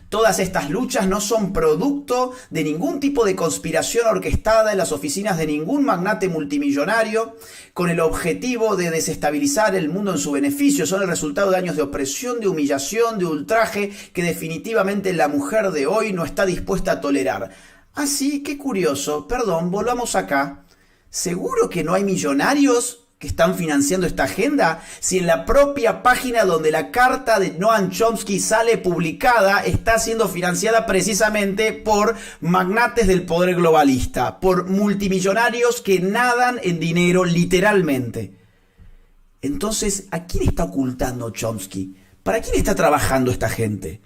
Todas estas luchas no son producto de ningún tipo de conspiración orquestada en las oficinas de ningún magnate multimillonario con el objetivo de desestabilizar el mundo en su beneficio. Son el resultado de años de opresión, de humillación, de ultraje que definitivamente la mujer de hoy no está dispuesta a tolerar. Así, qué curioso. Perdón, volvamos acá. ¿Seguro que no hay millonarios que están financiando esta agenda? Si en la propia página donde la carta de Noam Chomsky sale publicada está siendo financiada precisamente por magnates del poder globalista, por multimillonarios que nadan en dinero literalmente. Entonces, ¿a quién está ocultando Chomsky? ¿Para quién está trabajando esta gente?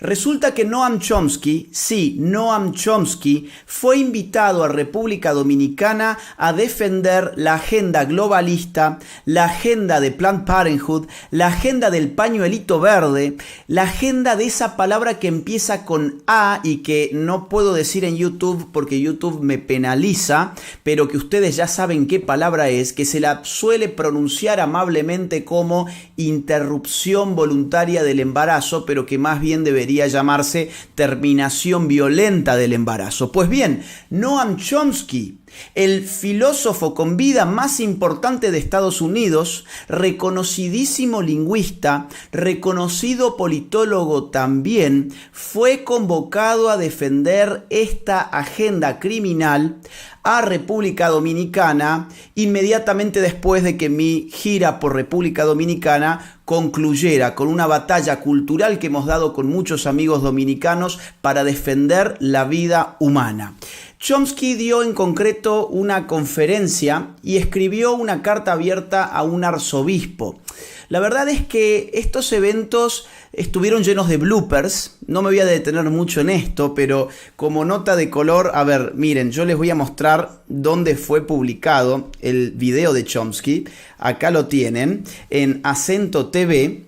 Resulta que Noam Chomsky, sí, Noam Chomsky, fue invitado a República Dominicana a defender la agenda globalista, la agenda de Planned Parenthood, la agenda del pañuelito verde, la agenda de esa palabra que empieza con A y que no puedo decir en YouTube porque YouTube me penaliza, pero que ustedes ya saben qué palabra es, que se la suele pronunciar amablemente como interrupción voluntaria del embarazo, pero que más bien debería llamarse terminación violenta del embarazo. Pues bien, Noam Chomsky, el filósofo con vida más importante de Estados Unidos, reconocidísimo lingüista, reconocido politólogo también, fue convocado a defender esta agenda criminal a República Dominicana inmediatamente después de que mi gira por República Dominicana concluyera con una batalla cultural que hemos dado con muchos amigos dominicanos para defender la vida humana. Chomsky dio en concreto una conferencia y escribió una carta abierta a un arzobispo. La verdad es que estos eventos estuvieron llenos de bloopers. No me voy a detener mucho en esto, pero como nota de color, a ver, miren, yo les voy a mostrar dónde fue publicado el video de Chomsky. Acá lo tienen, en Acento TV,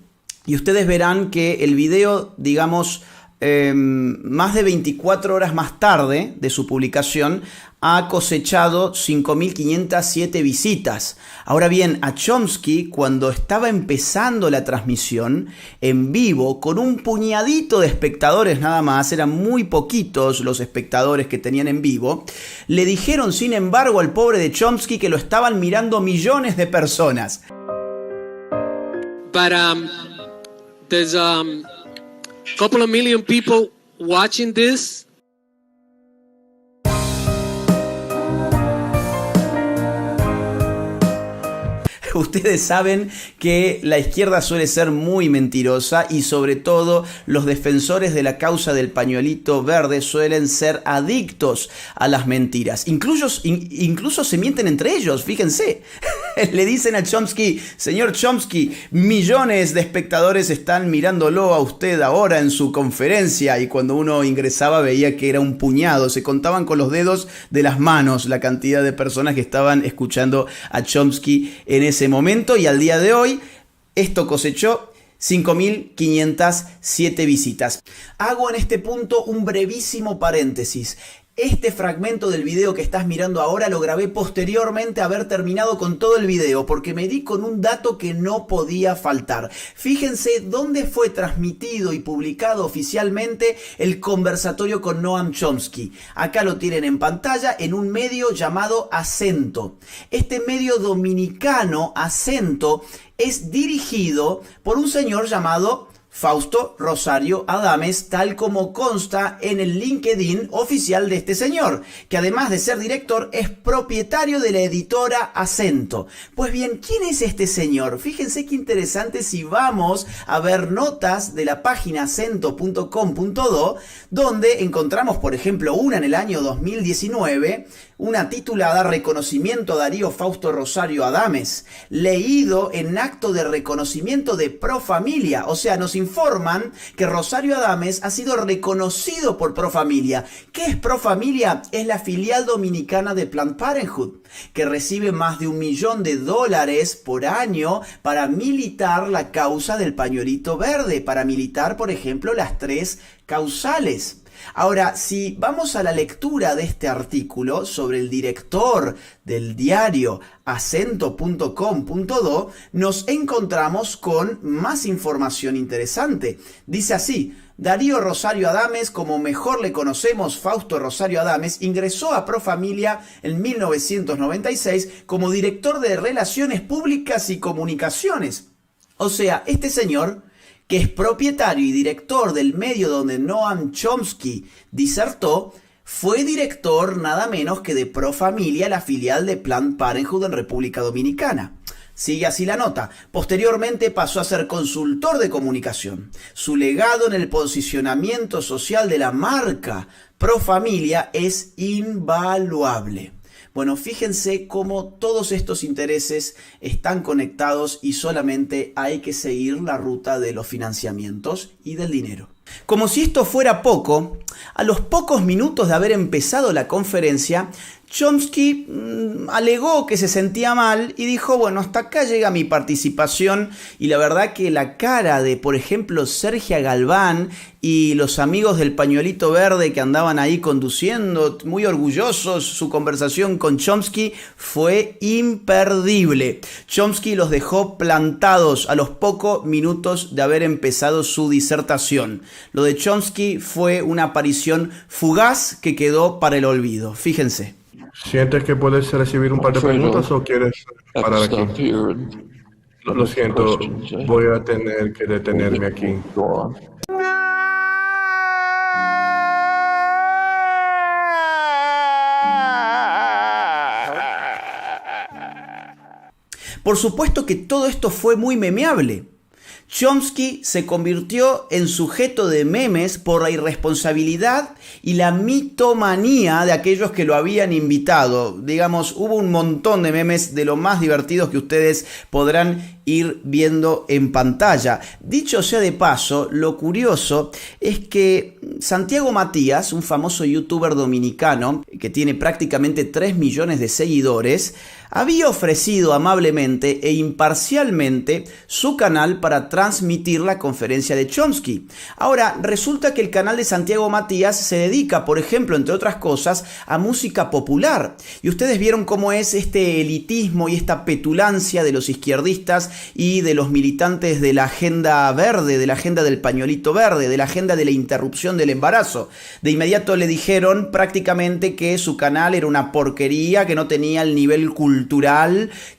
y ustedes verán que el video, digamos, más de 24 horas más tarde de su publicación, ha cosechado 5.507 visitas. Ahora bien, a Chomsky, cuando estaba empezando la transmisión en vivo, con un puñadito de espectadores nada más, eran muy poquitos los espectadores que tenían en vivo, le dijeron sin embargo al pobre de Chomsky que lo estaban mirando millones de personas. But there's couple of million people watching this. Ustedes saben que la izquierda suele ser muy mentirosa y sobre todo los defensores de la causa del pañuelito verde suelen ser adictos a las mentiras. Incluso se mienten entre ellos, fíjense. Le dicen a Chomsky: señor Chomsky, millones de espectadores están mirándolo a usted ahora en su conferencia, y cuando uno ingresaba veía que era un puñado, se contaban con los dedos de las manos la cantidad de personas que estaban escuchando a Chomsky en ese momento, y al día de hoy esto cosechó 5.507 visitas. Hago en este punto un brevísimo paréntesis. Este fragmento del video que estás mirando ahora lo grabé posteriormente a haber terminado con todo el video, porque me di con un dato que no podía faltar. Fíjense dónde fue transmitido y publicado oficialmente el conversatorio con Noam Chomsky. Acá lo tienen en pantalla, en un medio llamado Acento. Este medio dominicano, Acento, es dirigido por un señor llamado Fausto Rosario Adames, tal como consta en el LinkedIn oficial de este señor, que además de ser director es propietario de la editora Acento. Pues bien, ¿quién es este señor? Fíjense qué interesante si vamos a ver notas de la página acento.com.do, donde encontramos, por ejemplo, una en el año 2019, una titulada Reconocimiento a Darío Fausto Rosario Adames, leído en acto de reconocimiento de Pro Familia. O sea, nos informan que Rosario Adames ha sido reconocido por Profamilia. ¿Qué es Profamilia? Es la filial dominicana de Planned Parenthood, que recibe más de $1 millón por año para militar la causa del pañuelito verde, para militar, por ejemplo, las 3 causales. Ahora, si vamos a la lectura de este artículo sobre el director del diario acento.com.do, nos encontramos con más información interesante. Dice así: Darío Rosario Adames, como mejor le conocemos, Fausto Rosario Adames, ingresó a Profamilia en 1996 como director de Relaciones Públicas y Comunicaciones. O sea, este señor, que es propietario y director del medio donde Noam Chomsky disertó, fue director nada menos que de Profamilia, la filial de Planned Parenthood en República Dominicana. Sigue así la nota. Posteriormente pasó a ser consultor de comunicación. Su legado en el posicionamiento social de la marca Profamilia es invaluable. Bueno, fíjense cómo todos estos intereses están conectados y solamente hay que seguir la ruta de los financiamientos y del dinero. Como si esto fuera poco, a los pocos minutos de haber empezado la conferencia, Chomsky alegó que se sentía mal y dijo, bueno, hasta acá llega mi participación. Y la verdad que la cara de, por ejemplo, Sergia Galván y los amigos del pañuelito verde que andaban ahí conduciendo, muy orgullosos, su conversación con Chomsky fue imperdible. Chomsky los dejó plantados a los pocos minutos de haber empezado su disertación. Lo de Chomsky fue una aparición fugaz que quedó para el olvido. Fíjense. ¿Sientes que puedes recibir un par de preguntas o quieres parar aquí? Lo siento, voy a tener que detenerme aquí. Por supuesto que todo esto fue muy memeable. Chomsky se convirtió en sujeto de memes por la irresponsabilidad y la mitomanía de aquellos que lo habían invitado. Digamos, hubo un montón de memes de lo más divertidos que ustedes podrán ir viendo en pantalla. Dicho sea de paso, lo curioso es que Santiago Matías, un famoso youtuber dominicano que tiene prácticamente 3 millones de seguidores, había ofrecido amablemente e imparcialmente su canal para transmitir la conferencia de Chomsky. Ahora, resulta que el canal de Santiago Matías se dedica, por ejemplo, entre otras cosas, a música popular. Y ustedes vieron cómo es este elitismo y esta petulancia de los izquierdistas y de los militantes de la agenda verde, de la agenda del pañuelito verde, de la agenda de la interrupción del embarazo. De inmediato le dijeron prácticamente que su canal era una porquería, que no tenía el nivel cultural,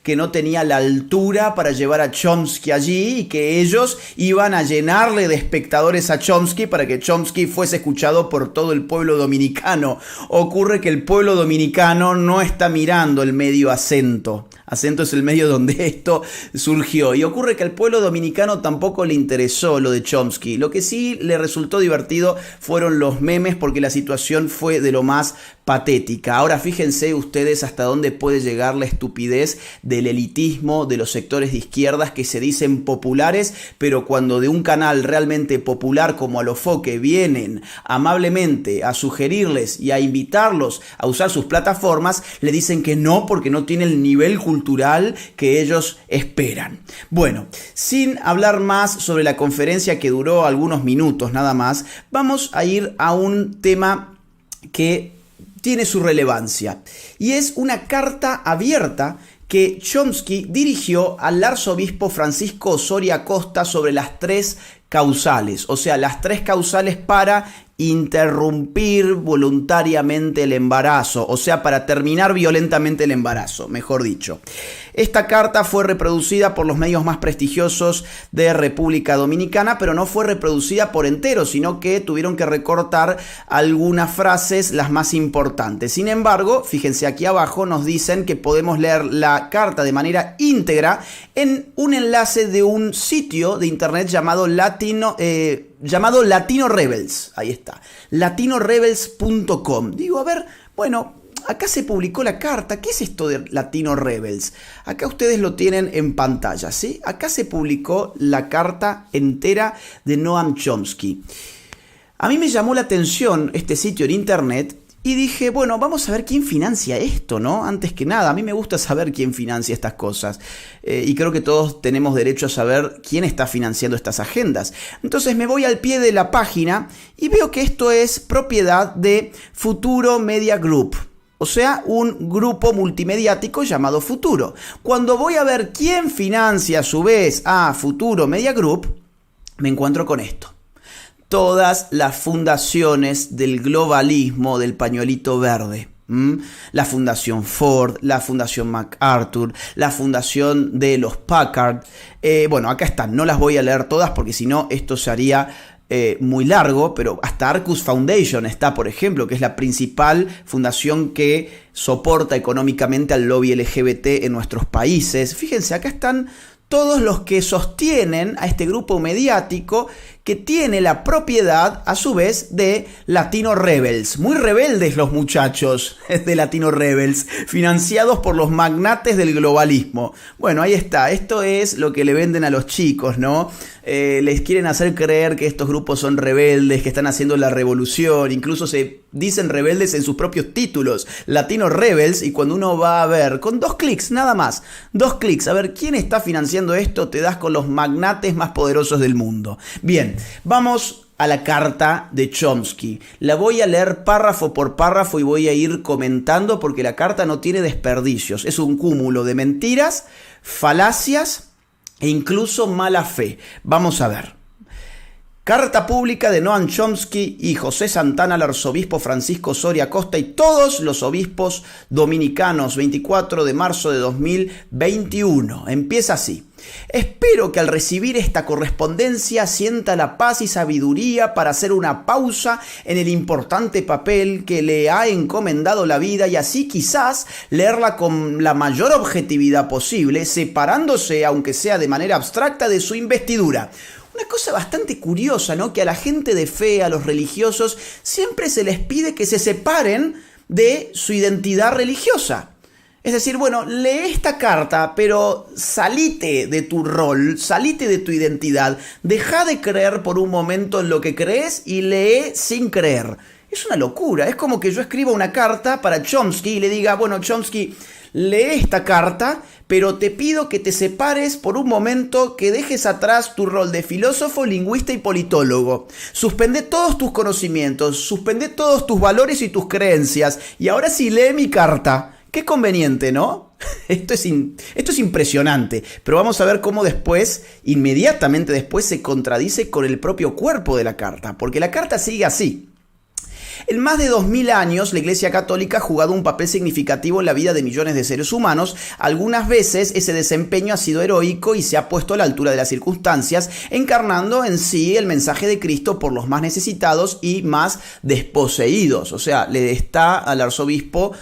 que no tenía la altura para llevar a Chomsky allí y que ellos iban a llenarle de espectadores a Chomsky para que Chomsky fuese escuchado por todo el pueblo dominicano. Ocurre que el pueblo dominicano no está mirando el medio Acento. Acento es el medio donde esto surgió. Y ocurre que al pueblo dominicano tampoco le interesó lo de Chomsky. Lo que sí le resultó divertido fueron los memes porque la situación fue de lo más patética. Ahora fíjense ustedes hasta dónde puede llegar la estupidez del elitismo de los sectores de izquierdas que se dicen populares, pero cuando de un canal realmente popular como Alofoque vienen amablemente a sugerirles y a invitarlos a usar sus plataformas, le dicen que no porque no tiene el nivel cultural que ellos esperan. Bueno, sin hablar más sobre la conferencia que duró algunos minutos nada más, vamos a ir a un tema que tiene su relevancia y es una carta abierta que Chomsky dirigió al arzobispo Francisco Osorio Acosta sobre las 3 causales, o sea, las 3 causales para interrumpir voluntariamente el embarazo, o sea, para terminar violentamente el embarazo, mejor dicho. Esta carta fue reproducida por los medios más prestigiosos de República Dominicana, pero no fue reproducida por entero, sino que tuvieron que recortar algunas frases, las más importantes. Sin embargo, fíjense aquí abajo, nos dicen que podemos leer la carta de manera íntegra en un enlace de un sitio de internet llamado Latino Rebels. Ahí está, latinorebels.com. Digo, a ver, bueno, acá se publicó la carta. ¿Qué es esto de Latino Rebels? Acá ustedes lo tienen en pantalla, ¿sí? Acá se publicó la carta entera de Noam Chomsky. A mí me llamó la atención este sitio en internet y dije, bueno, vamos a ver quién financia esto, ¿no? Antes que nada, a mí me gusta saber quién financia estas cosas. Y creo que todos tenemos derecho a saber quién está financiando estas agendas. Entonces me voy al pie de la página y veo que esto es propiedad de Futuro Media Group. O sea, un grupo multimediático llamado Futuro. Cuando voy a ver quién financia a su vez a Futuro Media Group, me encuentro con esto. Todas las fundaciones del globalismo del pañuelito verde. La Fundación Ford, la Fundación MacArthur, la Fundación de los Packard. Bueno, acá están, no las voy a leer todas porque si no esto se haría muy largo, pero hasta Arcus Foundation está, por ejemplo, que es la principal fundación que soporta económicamente al lobby LGBT en nuestros países. Fíjense, acá están todos los que sostienen a este grupo mediático que tiene la propiedad, a su vez, de Latino Rebels. Muy rebeldes los muchachos de Latino Rebels, financiados por los magnates del globalismo. Bueno, ahí está. Esto es lo que le venden a los chicos, ¿no? Les quieren hacer creer que estos grupos son rebeldes, que están haciendo la revolución. Incluso se dicen rebeldes en sus propios títulos. Latino Rebels. Y cuando uno va a ver, con 2 clics, nada más, 2 clics, a ver quién está financiando esto, te das con los magnates más poderosos del mundo. Bien. Vamos a la carta de Chomsky. La voy a leer párrafo por párrafo y voy a ir comentando porque la carta no tiene desperdicios. Es un cúmulo de mentiras, falacias e incluso mala fe. Vamos a ver. Carta pública de Noam Chomsky y José Santana al arzobispo Francisco Soria Costa y todos los obispos dominicanos, 24 de marzo de 2021. Empieza así. Espero que al recibir esta correspondencia sienta la paz y sabiduría para hacer una pausa en el importante papel que le ha encomendado la vida y así quizás leerla con la mayor objetividad posible, separándose, aunque sea de manera abstracta, de su investidura. Una cosa bastante curiosa, ¿no? Que a la gente de fe, a los religiosos, siempre se les pide que se separen de su identidad religiosa. Es decir, bueno, lee esta carta, pero salite de tu rol, salite de tu identidad, deja de creer por un momento en lo que crees y lee sin creer. Es una locura, es como que yo escriba una carta para Chomsky y le diga, bueno, Chomsky, lee esta carta, pero te pido que te separes por un momento, que dejes atrás tu rol de filósofo, lingüista y politólogo. Suspende todos tus conocimientos, suspende todos tus valores y tus creencias, y ahora sí lee mi carta. Qué conveniente, ¿no? Esto es impresionante, pero vamos a ver cómo después, inmediatamente después, se contradice con el propio cuerpo de la carta, porque la carta sigue así. En más de 2000 años, la Iglesia Católica ha jugado un papel significativo en la vida de millones de seres humanos. Algunas veces ese desempeño ha sido heroico y se ha puesto a la altura de las circunstancias, encarnando en sí el mensaje de Cristo por los más necesitados y más desposeídos. O sea, le está al arzobispo,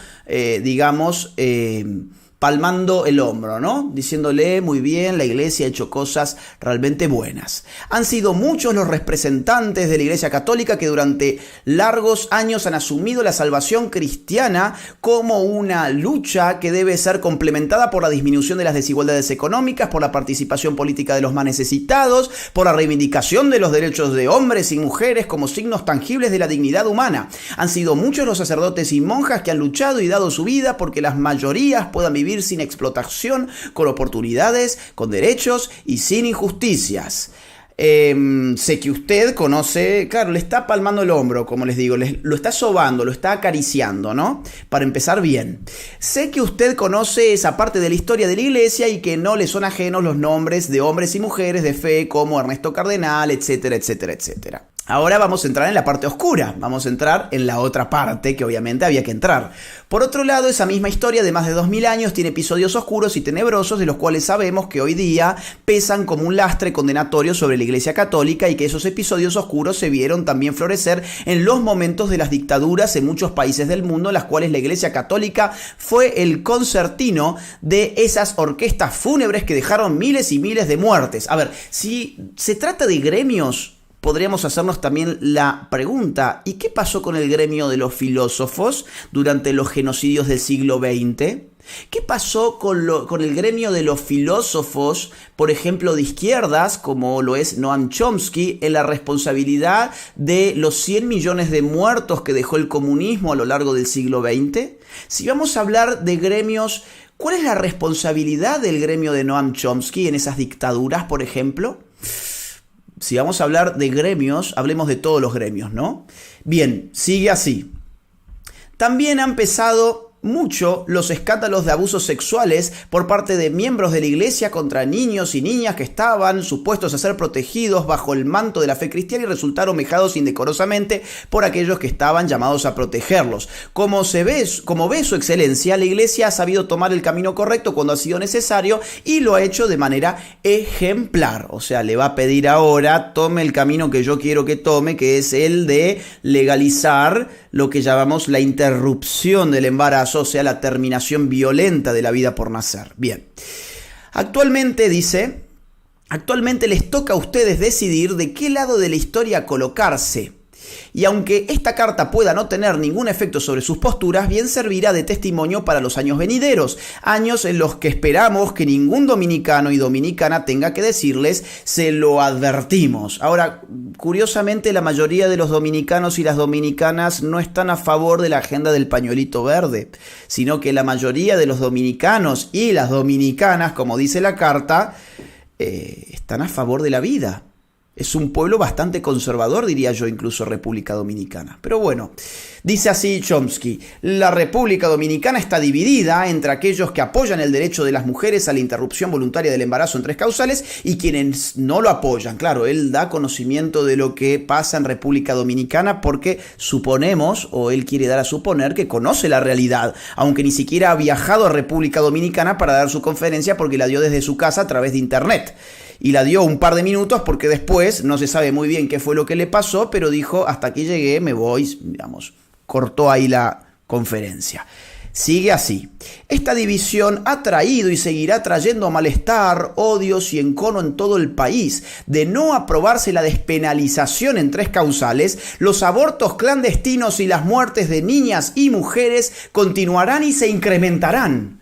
palmando el hombro, ¿no? Diciéndole, muy bien, la Iglesia ha hecho cosas realmente buenas. Han sido muchos los representantes de la Iglesia Católica que durante largos años han asumido la salvación cristiana como una lucha que debe ser complementada por la disminución de las desigualdades económicas, por la participación política de los más necesitados, por la reivindicación de los derechos de hombres y mujeres como signos tangibles de la dignidad humana. Han sido muchos los sacerdotes y monjas que han luchado y dado su vida porque las mayorías puedan vivir sin explotación, con oportunidades, con derechos y sin injusticias. Sé que usted conoce, claro, le está palmando el hombro, como les digo, lo está sobando, lo está acariciando, ¿no? Para empezar bien. Sé que usted conoce esa parte de la historia de la Iglesia y que no le son ajenos los nombres de hombres y mujeres de fe como Ernesto Cardenal, etcétera, etcétera, etcétera. Ahora vamos a entrar en la parte oscura, vamos a entrar en la otra parte que obviamente había que entrar. Por otro lado, esa misma historia de más de 2000 años tiene episodios oscuros y tenebrosos de los cuales sabemos que hoy día pesan como un lastre condenatorio sobre la Iglesia Católica y que esos episodios oscuros se vieron también florecer en los momentos de las dictaduras en muchos países del mundo, en las cuales la Iglesia Católica fue el concertino de esas orquestas fúnebres que dejaron miles y miles de muertes. A ver, si se trata de gremios podríamos hacernos también la pregunta, ¿y qué pasó con el gremio de los filósofos durante los genocidios del siglo XX? ¿Qué pasó con el gremio de los filósofos, por ejemplo, de izquierdas, como lo es Noam Chomsky, en la responsabilidad de los 100 millones de muertos que dejó el comunismo a lo largo del siglo XX? Si vamos a hablar de gremios, ¿cuál es la responsabilidad del gremio de Noam Chomsky en esas dictaduras, por ejemplo? Si vamos a hablar de gremios, hablemos de todos los gremios, ¿no? Bien, sigue así. También ha empezado mucho los escándalos de abusos sexuales por parte de miembros de la iglesia contra niños y niñas que estaban supuestos a ser protegidos bajo el manto de la fe cristiana y resultaron vejados indecorosamente por aquellos que estaban llamados a protegerlos. Como ve su excelencia, la iglesia ha sabido tomar el camino correcto cuando ha sido necesario y lo ha hecho de manera ejemplar. O sea, le va a pedir ahora, tome el camino que yo quiero que tome, que es el de legalizar lo que llamamos la interrupción del embarazo, o sea, la terminación violenta de la vida por nacer. Bien, actualmente les toca a ustedes decidir de qué lado de la historia colocarse. Y aunque esta carta pueda no tener ningún efecto sobre sus posturas, bien servirá de testimonio para los años venideros, años en los que esperamos que ningún dominicano y dominicana tenga que decirles, se lo advertimos. Ahora, curiosamente, la mayoría de los dominicanos y las dominicanas no están a favor de la agenda del pañuelito verde, sino que la mayoría de los dominicanos y las dominicanas, como dice la carta, están a favor de la vida. Es un pueblo bastante conservador, diría yo, incluso República Dominicana. Pero bueno, dice así Chomsky: la República Dominicana está dividida entre aquellos que apoyan el derecho de las mujeres a la interrupción voluntaria del embarazo en 3 causales y quienes no lo apoyan. Claro, él da conocimiento de lo que pasa en República Dominicana porque suponemos, o él quiere dar a suponer, que conoce la realidad, aunque ni siquiera ha viajado a República Dominicana para dar su conferencia porque la dio desde su casa a través de internet. Y la dio un par de minutos porque después no se sabe muy bien qué fue lo que le pasó, pero dijo, hasta aquí llegué, me voy, digamos, cortó ahí la conferencia. Sigue así. Esta división ha traído y seguirá trayendo malestar, odios y encono en todo el país. De no aprobarse la despenalización en 3 causales, los abortos clandestinos y las muertes de niñas y mujeres continuarán y se incrementarán.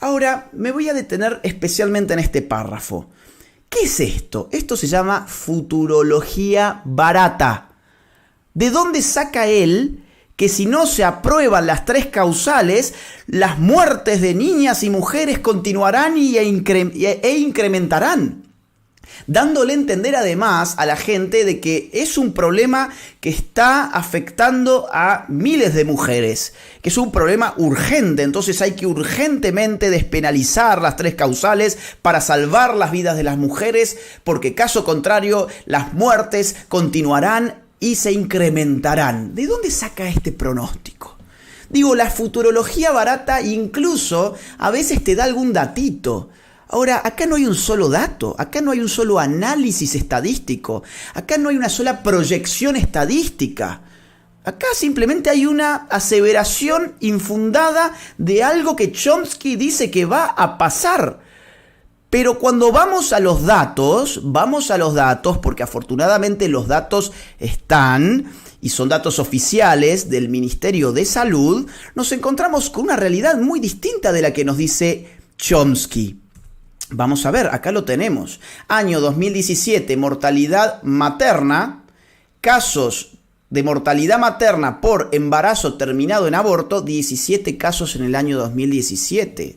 Ahora, me voy a detener especialmente en este párrafo. ¿Qué es esto? Esto se llama futurología barata. ¿De dónde saca él que si no se aprueban las 3 causales, las muertes de niñas y mujeres continuarán e incrementarán? Dándole a entender además a la gente de que es un problema que está afectando a miles de mujeres, que es un problema urgente, entonces hay que urgentemente despenalizar las 3 causales para salvar las vidas de las mujeres, porque caso contrario las muertes continuarán y se incrementarán. ¿De dónde saca este pronóstico? Digo, la futurología barata incluso a veces te da algún datito. Ahora, acá no hay un solo dato, acá no hay un solo análisis estadístico, acá no hay una sola proyección estadística. Acá simplemente hay una aseveración infundada de algo que Chomsky dice que va a pasar. Pero cuando vamos a los datos, porque afortunadamente los datos están y son datos oficiales del Ministerio de Salud, nos encontramos con una realidad muy distinta de la que nos dice Chomsky. Vamos a ver, acá lo tenemos. Año 2017, mortalidad materna, casos de mortalidad materna por embarazo terminado en aborto, 17 casos en el año 2017.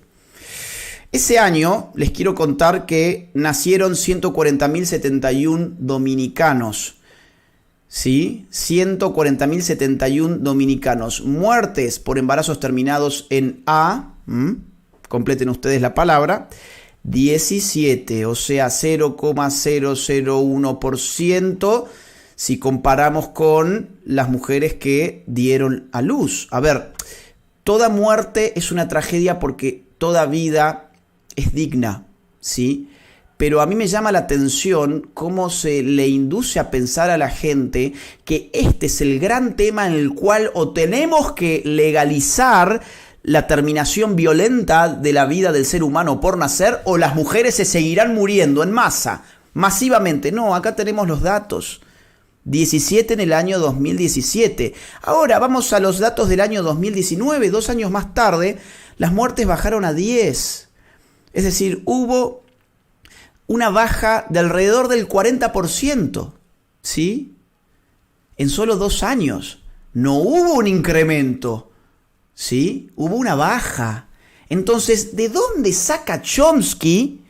Ese año les quiero contar que nacieron 140.071 dominicanos. ¿Sí? 140.071 dominicanos. Muertes por embarazos terminados en A, completen ustedes la palabra, 17, o sea 0,001% si comparamos con las mujeres que dieron a luz. A ver, toda muerte es una tragedia porque toda vida es digna, ¿sí? Pero a mí me llama la atención cómo se le induce a pensar a la gente que este es el gran tema en el cual o tenemos que legalizar la terminación violenta de la vida del ser humano por nacer, o las mujeres se seguirán muriendo en masa, masivamente. No, acá tenemos los datos. 17 en el año 2017. Ahora vamos a los datos del año 2019, 2 años más tarde, las muertes bajaron a 10. Es decir, hubo una baja de alrededor del 40%, ¿sí? En solo 2 años. No hubo un incremento, ¿sí? Hubo una baja. Entonces, ¿de dónde saca Chomsky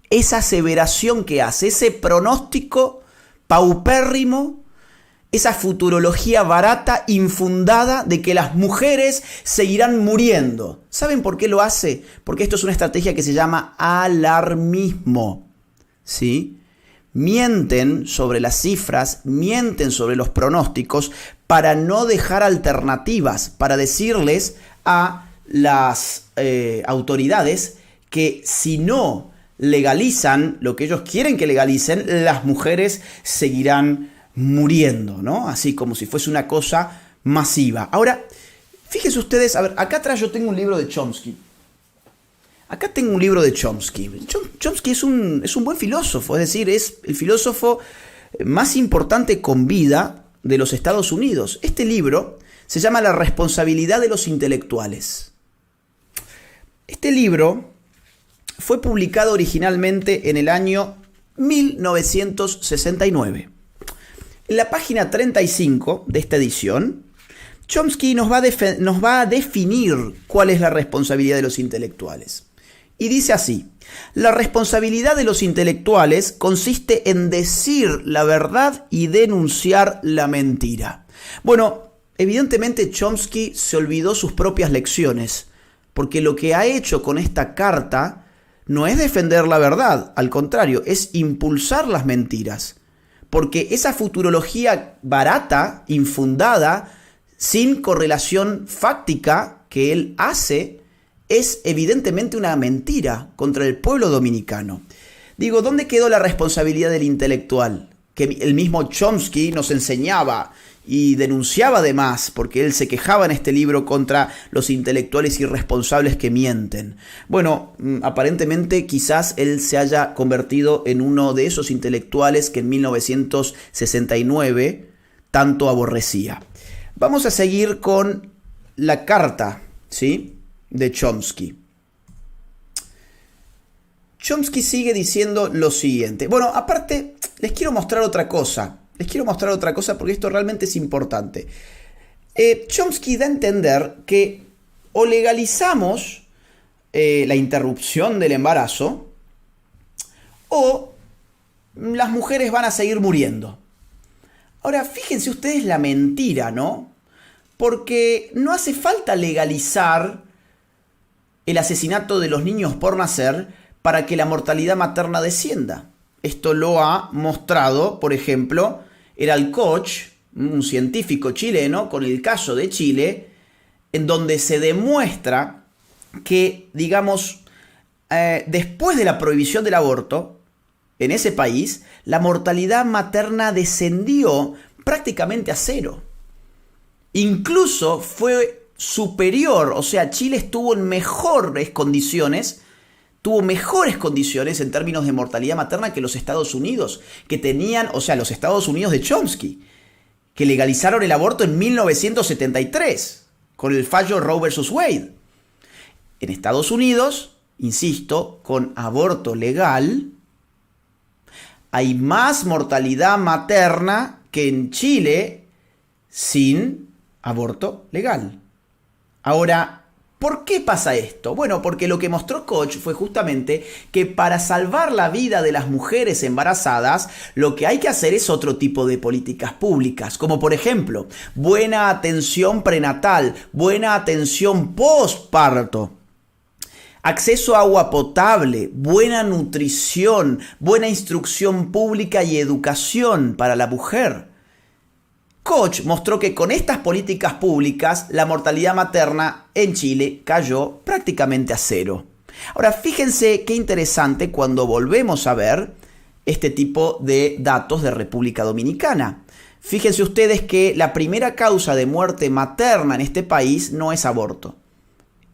esa aseveración que hace, ese pronóstico paupérrimo, esa futurología barata, infundada, de que las mujeres seguirán muriendo? ¿Saben por qué lo hace? Porque esto es una estrategia que se llama alarmismo, ¿sí? Mienten sobre las cifras, mienten sobre los pronósticos para no dejar alternativas, para decirles a las autoridades que si no legalizan lo que ellos quieren que legalicen, las mujeres seguirán muriendo, ¿no? Así como si fuese una cosa masiva. Ahora, fíjense ustedes, a ver, acá atrás yo tengo un libro de Chomsky. Acá tengo un libro de Chomsky. Chomsky es un buen filósofo, es decir, es el filósofo más importante con vida de los Estados Unidos. Este libro se llama La responsabilidad de los intelectuales. Este libro fue publicado originalmente en el año 1969. En la página 35 de esta edición, Chomsky nos va a definir cuál es la responsabilidad de los intelectuales. Y dice así: la responsabilidad de los intelectuales consiste en decir la verdad y denunciar la mentira. Bueno, evidentemente Chomsky se olvidó sus propias lecciones, porque lo que ha hecho con esta carta no es defender la verdad, al contrario, es impulsar las mentiras. Porque esa futurología barata, infundada, sin correlación fáctica que él hace, es evidentemente una mentira contra el pueblo dominicano. Digo, ¿dónde quedó la responsabilidad del intelectual? Que el mismo Chomsky nos enseñaba y denunciaba además, porque él se quejaba en este libro contra los intelectuales irresponsables que mienten. Bueno, aparentemente quizás él se haya convertido en uno de esos intelectuales que en 1969 tanto aborrecía. Vamos a seguir con la carta, ¿sí?, de Chomsky. Chomsky sigue diciendo lo siguiente. Bueno, aparte, les quiero mostrar otra cosa. Porque esto realmente es importante. Chomsky da a entender que o legalizamos la interrupción del embarazo o las mujeres van a seguir muriendo. Ahora, fíjense ustedes la mentira, ¿no? Porque no hace falta legalizar el asesinato de los niños por nacer para que la mortalidad materna descienda. Esto lo ha mostrado, por ejemplo, Eral Koch, un científico chileno, con el caso de Chile, en donde se demuestra que, digamos, después de la prohibición del aborto, en ese país, la mortalidad materna descendió prácticamente a 0. Incluso fue superior, o sea, Chile estuvo en mejores condiciones en términos de mortalidad materna que los Estados Unidos, que tenían, o sea, los Estados Unidos de Chomsky, que legalizaron el aborto en 1973, con el fallo Roe versus Wade. En Estados Unidos, insisto, con aborto legal, hay más mortalidad materna que en Chile sin aborto legal. Ahora, ¿por qué pasa esto? Bueno, porque lo que mostró Koch fue justamente que para salvar la vida de las mujeres embarazadas, lo que hay que hacer es otro tipo de políticas públicas, como por ejemplo, buena atención prenatal, buena atención postparto, acceso a agua potable, buena nutrición, buena instrucción pública y educación para la mujer. Koch mostró que con estas políticas públicas la mortalidad materna en Chile cayó prácticamente a 0. Ahora, fíjense qué interesante cuando volvemos a ver este tipo de datos de República Dominicana. Fíjense ustedes que la primera causa de muerte materna en este país no es aborto.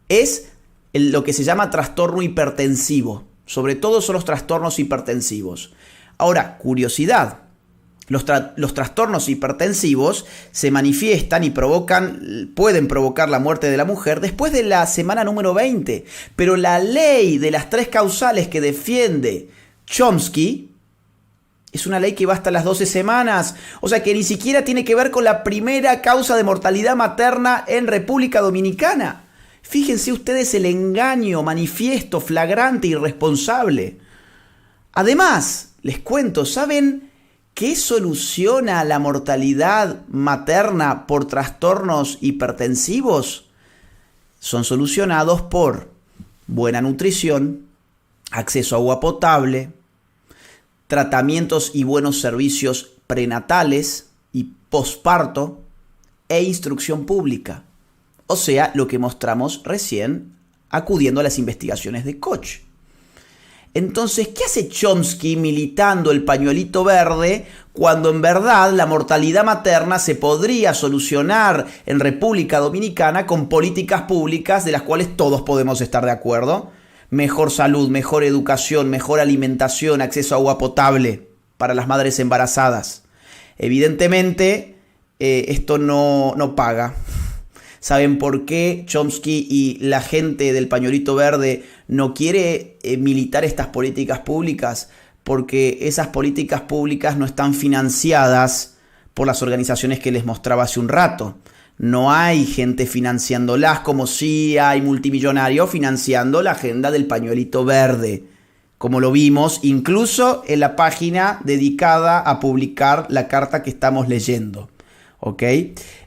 Es lo que se llama trastorno hipertensivo. Sobre todo son los trastornos hipertensivos. Ahora, curiosidad. Los trastornos hipertensivos se manifiestan y pueden provocar la muerte de la mujer después de la semana número 20. Pero la ley de las 3 causales que defiende Chomsky es una ley que va hasta las 12 semanas. O sea que ni siquiera tiene que ver con la primera causa de mortalidad materna en República Dominicana. Fíjense ustedes el engaño manifiesto, flagrante, irresponsable. Además, les cuento, ¿saben qué soluciona la mortalidad materna por trastornos hipertensivos? Son solucionados por buena nutrición, acceso a agua potable, tratamientos y buenos servicios prenatales y posparto e instrucción pública. O sea, lo que mostramos recién acudiendo a las investigaciones de Koch. Entonces, ¿qué hace Chomsky militando el pañuelito verde cuando en verdad la mortalidad materna se podría solucionar en República Dominicana con políticas públicas de las cuales todos podemos estar de acuerdo? Mejor salud, mejor educación, mejor alimentación, acceso a agua potable para las madres embarazadas. Evidentemente, esto no paga. ¿Saben por qué Chomsky y la gente del pañuelito verde no quiere militar estas políticas públicas? Porque esas políticas públicas no están financiadas por las organizaciones que les mostraba hace un rato. No hay gente financiándolas como si hay multimillonarios financiando la agenda del pañuelito verde, como lo vimos incluso en la página dedicada a publicar la carta que estamos leyendo. ¿Ok?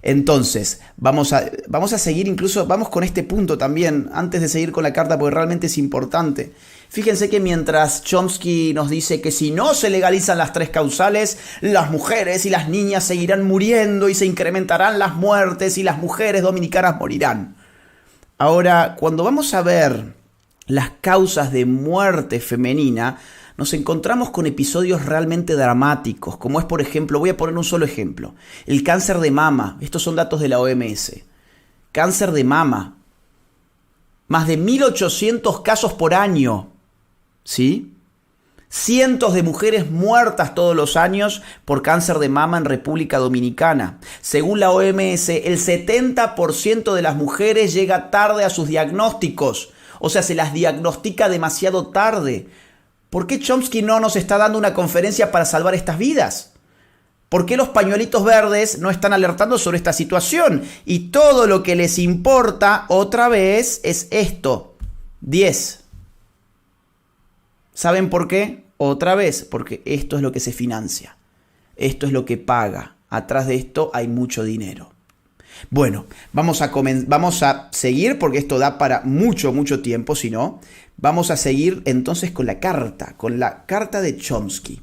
Entonces, vamos a seguir incluso, vamos con este punto también, antes de seguir con la carta, porque realmente es importante. Fíjense que mientras Chomsky nos dice que si no se legalizan las 3 causales, las mujeres y las niñas seguirán muriendo y se incrementarán las muertes y las mujeres dominicanas morirán. Ahora, cuando vamos a ver las causas de muerte femenina, nos encontramos con episodios realmente dramáticos, como es, por ejemplo, voy a poner un solo ejemplo, el cáncer de mama. Estos son datos de la OMS. Cáncer de mama, más de 1.800 casos por año, ¿sí? Cientos de mujeres muertas todos los años por cáncer de mama en República Dominicana. Según la OMS, el 70% de las mujeres llega tarde a sus diagnósticos, o sea, se las diagnostica demasiado tarde. ¿Por qué Chomsky no nos está dando una conferencia para salvar estas vidas? ¿Por qué los pañuelitos verdes no están alertando sobre esta situación? Y todo lo que les importa, otra vez, es esto. 10. ¿Saben por qué? Otra vez, porque esto es lo que se financia. Esto es lo que paga. Atrás de esto hay mucho dinero. Bueno, vamos a seguir, porque esto da para mucho tiempo, si no. Vamos a seguir entonces con la carta de Chomsky.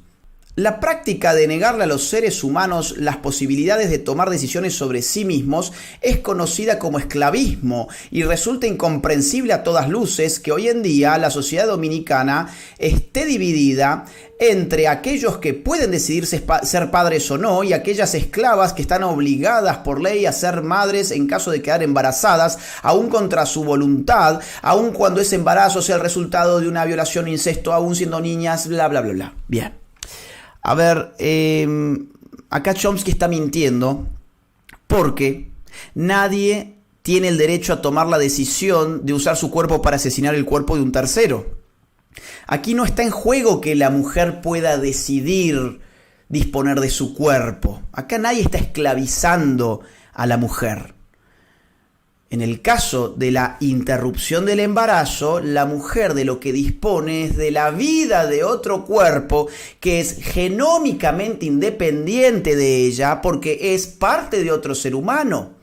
La práctica de negarle a los seres humanos las posibilidades de tomar decisiones sobre sí mismos es conocida como esclavismo y resulta incomprensible a todas luces que hoy en día la sociedad dominicana esté dividida entre aquellos que pueden decidir ser padres o no y aquellas esclavas que están obligadas por ley a ser madres en caso de quedar embarazadas, aún contra su voluntad, aún cuando ese embarazo sea el resultado de una violación o incesto, aún siendo niñas, bla, bla, bla, bla. Bien. A ver, acá Chomsky está mintiendo porque nadie tiene el derecho a tomar la decisión de usar su cuerpo para asesinar el cuerpo de un tercero. Aquí no está en juego que la mujer pueda decidir disponer de su cuerpo. Acá nadie está esclavizando a la mujer. En el caso de la interrupción del embarazo, la mujer de lo que dispone es de la vida de otro cuerpo que es genómicamente independiente de ella porque es parte de otro ser humano.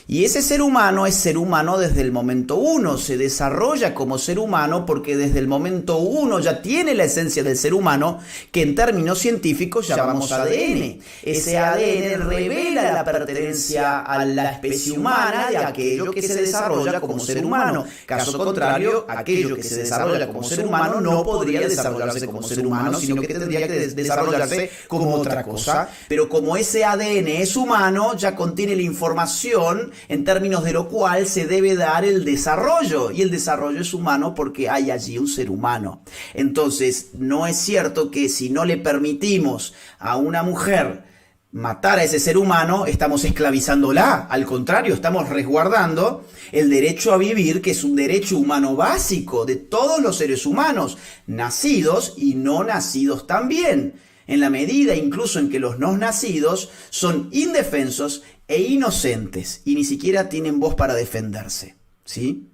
Y ese ser humano es ser humano desde el momento 1, se desarrolla como ser humano porque desde el momento 1 ya tiene la esencia del ser humano que en términos científicos llamamos ADN. Ese ADN revela la pertenencia a la especie humana de aquello que se desarrolla como ser humano. Caso contrario, aquello que se desarrolla como ser humano no podría desarrollarse como ser humano, sino que tendría que desarrollarse como otra cosa. Pero como ese ADN es humano, ya contiene la información en términos de lo cual se debe dar el desarrollo. Y el desarrollo es humano porque hay allí un ser humano. Entonces, no es cierto que si no le permitimos a una mujer matar a ese ser humano, estamos esclavizándola. Al contrario, estamos resguardando el derecho a vivir, que es un derecho humano básico de todos los seres humanos, nacidos y no nacidos también, en la medida incluso en que los no nacidos son indefensos e inocentes y ni siquiera tienen voz para defenderse, ¿sí?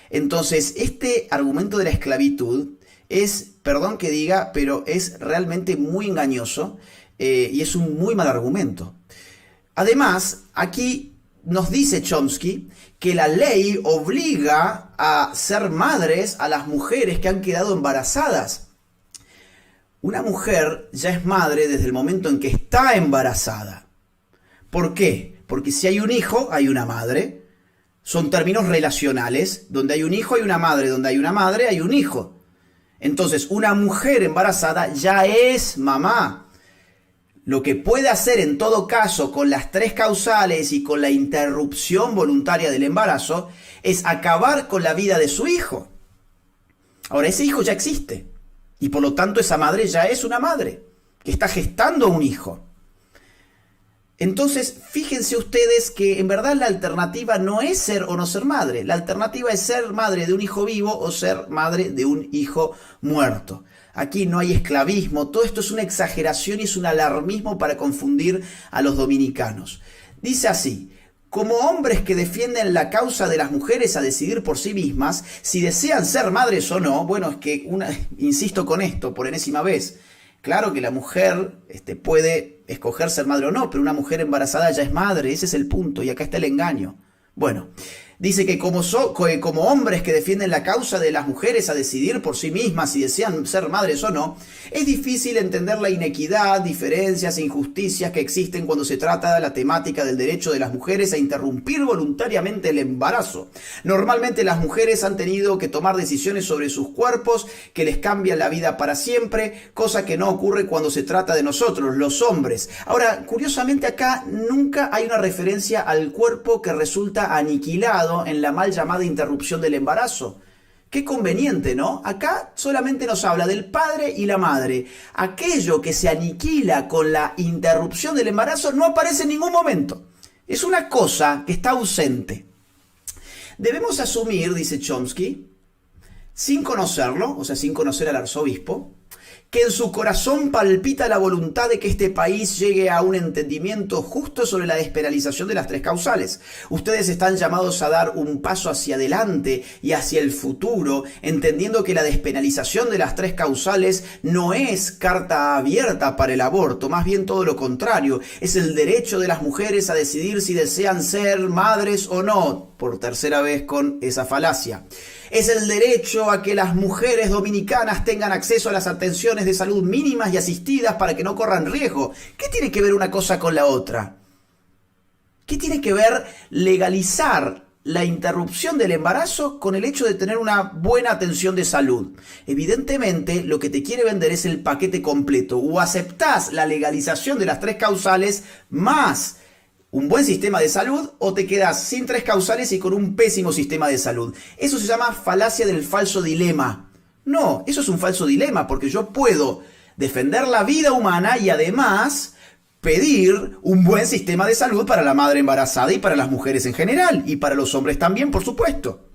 Entonces, este argumento de la esclavitud es, perdón que diga, pero es realmente muy engañoso. Y es un muy mal argumento. Además, aquí nos dice Chomsky que la ley obliga a ser madres a las mujeres que han quedado embarazadas. Una mujer ya es madre desde el momento en que está embarazada. ¿Por qué? Porque si hay un hijo, hay una madre. Son términos relacionales. Donde hay un hijo, hay una madre. Donde hay una madre, hay un hijo. Entonces, una mujer embarazada ya es mamá. Lo que puede hacer en todo caso con las 3 causales y con la interrupción voluntaria del embarazo es acabar con la vida de su hijo. Ahora, ese hijo ya existe y por lo tanto esa madre ya es una madre que está gestando un hijo. Entonces, fíjense ustedes que en verdad la alternativa no es ser o no ser madre. La alternativa es ser madre de un hijo vivo o ser madre de un hijo muerto. Aquí no hay esclavismo, todo esto es una exageración y es un alarmismo para confundir a los dominicanos. Dice así: como hombres que defienden la causa de las mujeres a decidir por sí mismas, si desean ser madres o no, bueno, es que insisto con esto por enésima vez, claro que la mujer puede escoger ser madre o no, pero una mujer embarazada ya es madre, ese es el punto, y acá está el engaño. Bueno, dice que como hombres que defienden la causa de las mujeres a decidir por sí mismas si desean ser madres o no, es difícil entender la inequidad, diferencias e injusticias que existen cuando se trata de la temática del derecho de las mujeres a interrumpir voluntariamente el embarazo. Normalmente las mujeres han tenido que tomar decisiones sobre sus cuerpos que les cambian la vida para siempre, cosa que no ocurre cuando se trata de nosotros, los hombres. Ahora, curiosamente acá nunca hay una referencia al cuerpo que resulta aniquilado en la mal llamada interrupción del embarazo. Qué conveniente, ¿no? Acá solamente nos habla del padre y la madre. Aquello que se aniquila con la interrupción del embarazo no aparece en ningún momento. Es una cosa que está ausente. Debemos asumir, dice Chomsky, sin conocerlo, o sea, sin conocer al arzobispo, que en su corazón palpita la voluntad de que este país llegue a un entendimiento justo sobre la despenalización de las 3 causales. Ustedes están llamados a dar un paso hacia adelante y hacia el futuro, entendiendo que la despenalización de las 3 causales no es carta abierta para el aborto, más bien todo lo contrario, es el derecho de las mujeres a decidir si desean ser madres o no, por tercera vez con esa falacia. Es el derecho a que las mujeres dominicanas tengan acceso a las atenciones de salud mínimas y asistidas para que no corran riesgo. ¿Qué tiene que ver una cosa con la otra? ¿Qué tiene que ver legalizar la interrupción del embarazo con el hecho de tener una buena atención de salud? Evidentemente, lo que te quiere vender es el paquete completo. O aceptás la legalización de las 3 causales más un buen sistema de salud, o te quedas sin 3 causales y con un pésimo sistema de salud. Eso se llama falacia del falso dilema. No, eso es un falso dilema, porque yo puedo defender la vida humana y además pedir un buen sistema de salud para la madre embarazada y para las mujeres en general, y para los hombres también, por supuesto.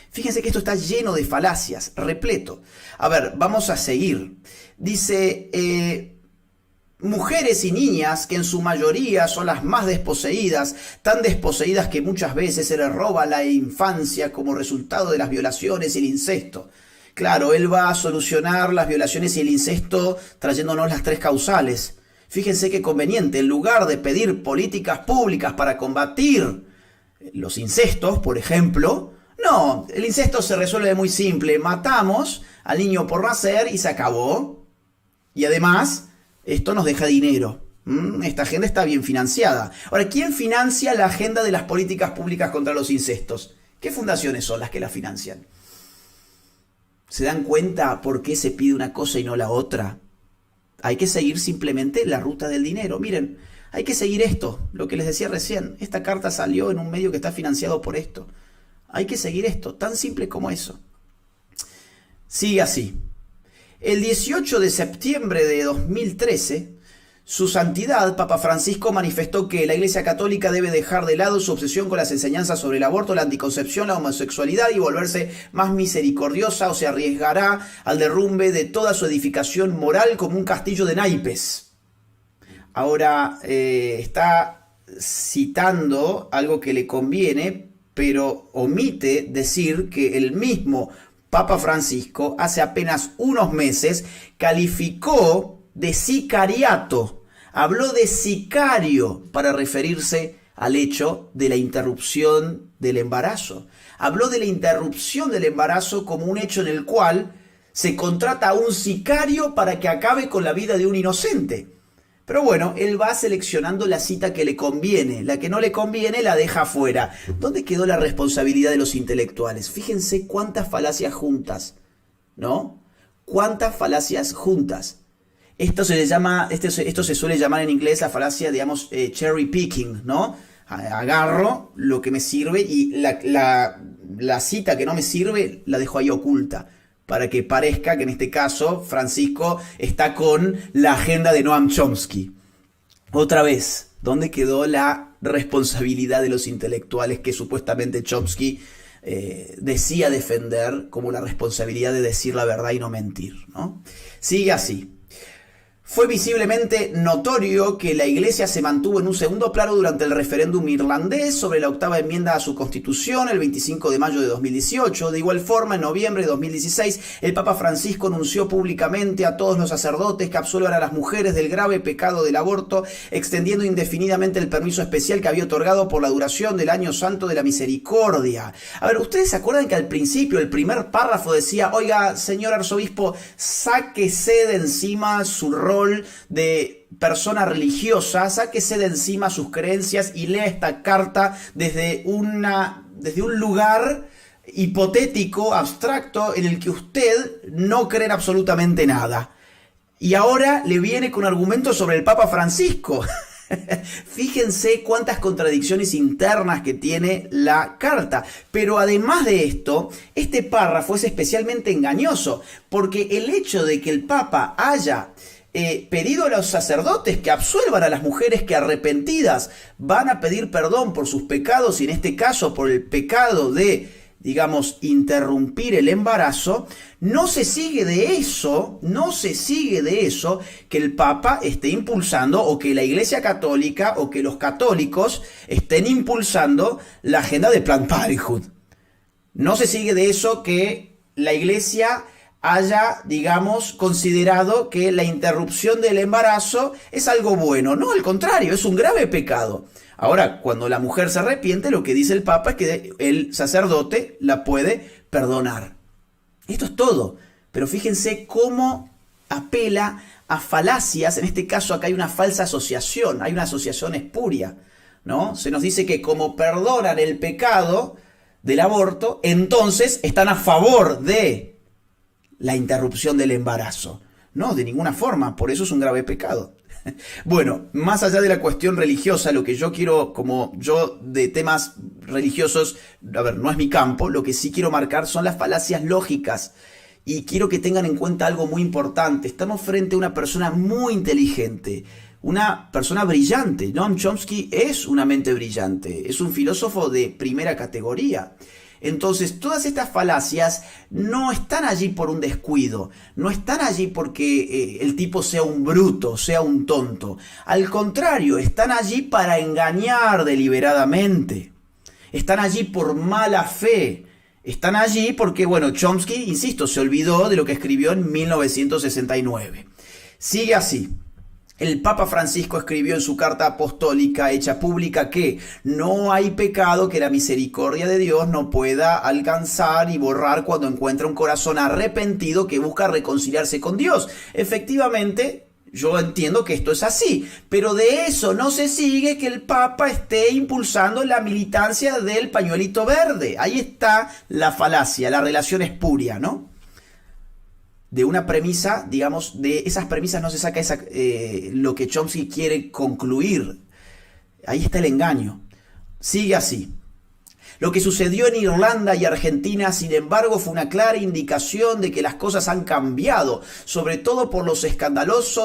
Fíjense que esto está lleno de falacias, repleto. A ver, vamos a seguir. Dice... mujeres y niñas que en su mayoría son las más desposeídas, tan desposeídas que muchas veces se les roba la infancia como resultado de las violaciones y el incesto. Claro, él va a solucionar las violaciones y el incesto trayéndonos las 3 causales. Fíjense qué conveniente, en lugar de pedir políticas públicas para combatir los incestos, por ejemplo, no, el incesto se resuelve muy simple, matamos al niño por nacer y se acabó. Y además, esto nos deja dinero. Esta agenda está bien financiada. Ahora, ¿quién financia la agenda de las políticas públicas contra los incestos? ¿Qué fundaciones son las que la financian? ¿Se dan cuenta por qué se pide una cosa y no la otra? Hay que seguir simplemente la ruta del dinero. Miren, Hay que seguir esto, lo que les decía recién. Esta carta salió en un medio que está financiado por esto. Hay que seguir esto, tan simple como eso. Sigue así. El 18 de septiembre de 2013, Su Santidad, Papa Francisco, manifestó que la Iglesia Católica debe dejar de lado su obsesión con las enseñanzas sobre el aborto, la anticoncepción, la homosexualidad y volverse más misericordiosa, o se arriesgará al derrumbe de toda su edificación moral como un castillo de naipes. Ahora está citando algo que le conviene, pero omite decir que el mismo Papa Francisco hace apenas unos meses calificó de sicariato, habló de sicario para referirse al hecho de la interrupción del embarazo. Habló de la interrupción del embarazo como un hecho en el cual se contrata a un sicario para que acabe con la vida de un inocente. Pero bueno, él va seleccionando la cita que le conviene, la que no le conviene la deja fuera. ¿Dónde quedó la responsabilidad de los intelectuales? Fíjense cuántas falacias juntas, ¿no? Cuántas falacias juntas. Esto se suele llamar en inglés la falacia, digamos, cherry picking, ¿no? Agarro lo que me sirve y la cita que no me sirve la dejo ahí oculta, para que parezca que en este caso Francisco está con la agenda de Noam Chomsky. Otra vez, ¿dónde quedó la responsabilidad de los intelectuales que supuestamente Chomsky decía defender como la responsabilidad de decir la verdad y no mentir, ¿no? Sigue así. Fue visiblemente notorio que la Iglesia se mantuvo en un segundo plano durante el referéndum irlandés sobre la octava enmienda a su Constitución el 25 de mayo de 2018. De igual forma, en noviembre de 2016, el Papa Francisco anunció públicamente a todos los sacerdotes que absuelvan a las mujeres del grave pecado del aborto, extendiendo indefinidamente el permiso especial que había otorgado por la duración del Año Santo de la Misericordia. A ver, ¿ustedes se acuerdan que al principio el primer párrafo decía: oiga, señor arzobispo, sáquese de encima su rol de persona religiosa, sáquese de encima sus creencias y lea esta carta desde un lugar hipotético, abstracto, en el que usted no cree en absolutamente nada? Y ahora le viene con argumentos sobre el Papa Francisco. Fíjense cuántas contradicciones internas que tiene la carta. Pero además de esto, este párrafo es especialmente engañoso, porque el hecho de que el Papa haya pedido a los sacerdotes que absuelvan a las mujeres que arrepentidas van a pedir perdón por sus pecados, y en este caso por el pecado de, digamos, interrumpir el embarazo, no se sigue de eso que el Papa esté impulsando, o que la Iglesia Católica o que los católicos estén impulsando la agenda de Planned Parenthood. No se sigue de eso que la Iglesia haya, digamos, considerado que la interrupción del embarazo es algo bueno. No, al contrario, es un grave pecado. Ahora, cuando la mujer se arrepiente, lo que dice el Papa es que el sacerdote la puede perdonar. Esto es todo. Pero fíjense cómo apela a falacias. En este caso acá hay una falsa asociación, hay una asociación espuria, ¿no? Se nos dice que como perdonan el pecado del aborto, entonces están a favor de la interrupción del embarazo. No, de ninguna forma, por eso es un grave pecado. Bueno, más allá de la cuestión religiosa, lo que yo quiero, como yo de temas religiosos, a ver, no es mi campo, lo que sí quiero marcar son las falacias lógicas. Y quiero que tengan en cuenta algo muy importante. Estamos frente a una persona muy inteligente, una persona brillante. Noam Chomsky es una mente brillante, es un filósofo de primera categoría. Entonces, todas estas falacias no están allí por un descuido, no están allí porque el tipo sea un bruto, sea un tonto. Al contrario, están allí para engañar deliberadamente. Están allí por mala fe. Están allí porque, bueno, Chomsky, insisto, se olvidó de lo que escribió en 1969. Sigue así. El Papa Francisco escribió en su carta apostólica hecha pública que no hay pecado que la misericordia de Dios no pueda alcanzar y borrar cuando encuentra un corazón arrepentido que busca reconciliarse con Dios. Efectivamente, yo entiendo que esto es así, pero de eso no se sigue que el Papa esté impulsando la militancia del pañuelito verde. Ahí está la falacia, la relación espuria, ¿no? de una premisa, digamos, de esas premisas no se saca lo que Chomsky quiere concluir. Ahí está el engaño. Sigue así. Lo que sucedió en Irlanda y Argentina, sin embargo, fue una clara indicación de que las cosas han cambiado, sobre todo por los escándalos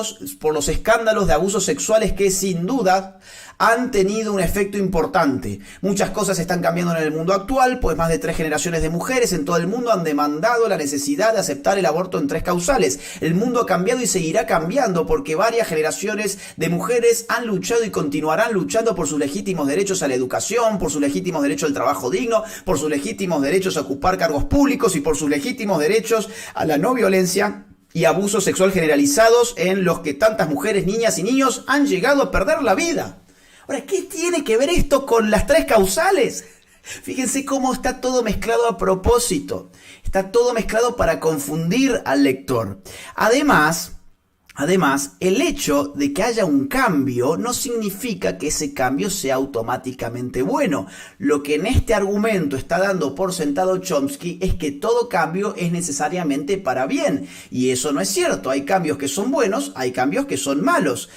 de abusos sexuales que, sin duda, han tenido un efecto importante. Muchas cosas están cambiando en el mundo actual, pues más de 3 generaciones de mujeres en todo el mundo han demandado la necesidad de aceptar el aborto en 3 causales. El mundo ha cambiado y seguirá cambiando porque varias generaciones de mujeres han luchado y continuarán luchando por sus legítimos derechos a la educación, por sus legítimos derechos al trabajo digno, por sus legítimos derechos a ocupar cargos públicos y por sus legítimos derechos a la no violencia y abuso sexual generalizados en los que tantas mujeres, niñas y niños han llegado a perder la vida. Ahora, ¿qué tiene que ver esto con las 3 causales? Fíjense cómo está todo mezclado a propósito. Está todo mezclado para confundir al lector. Además, el hecho de que haya un cambio no significa que ese cambio sea automáticamente bueno. Lo que en este argumento está dando por sentado Chomsky es que todo cambio es necesariamente para bien. Y eso no es cierto. Hay cambios que son buenos, hay cambios que son malos.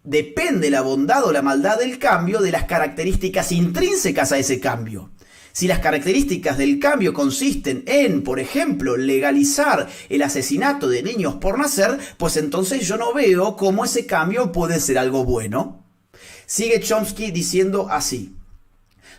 Depende la bondad o la maldad del cambio de las características intrínsecas a ese cambio. Si las características del cambio consisten en, por ejemplo, legalizar el asesinato de niños por nacer, pues entonces yo no veo cómo ese cambio puede ser algo bueno. Sigue Chomsky diciendo así.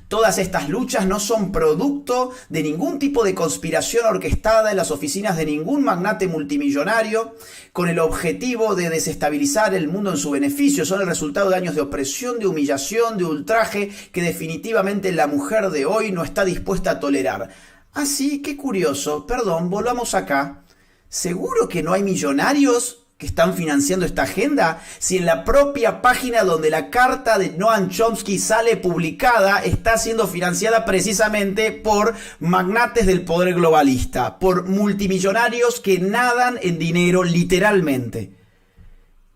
Todas estas luchas no son producto de ningún tipo de conspiración orquestada en las oficinas de ningún magnate multimillonario con el objetivo de desestabilizar el mundo en su beneficio. Son el resultado de años de opresión, de humillación, de ultraje que definitivamente la mujer de hoy no está dispuesta a tolerar. Así, qué curioso. Perdón, volvamos acá. ¿Seguro que no hay millonarios que están financiando esta agenda? Si en la propia página donde la carta de Noam Chomsky sale publicada está siendo financiada precisamente por magnates del poder globalista, por multimillonarios que nadan en dinero literalmente.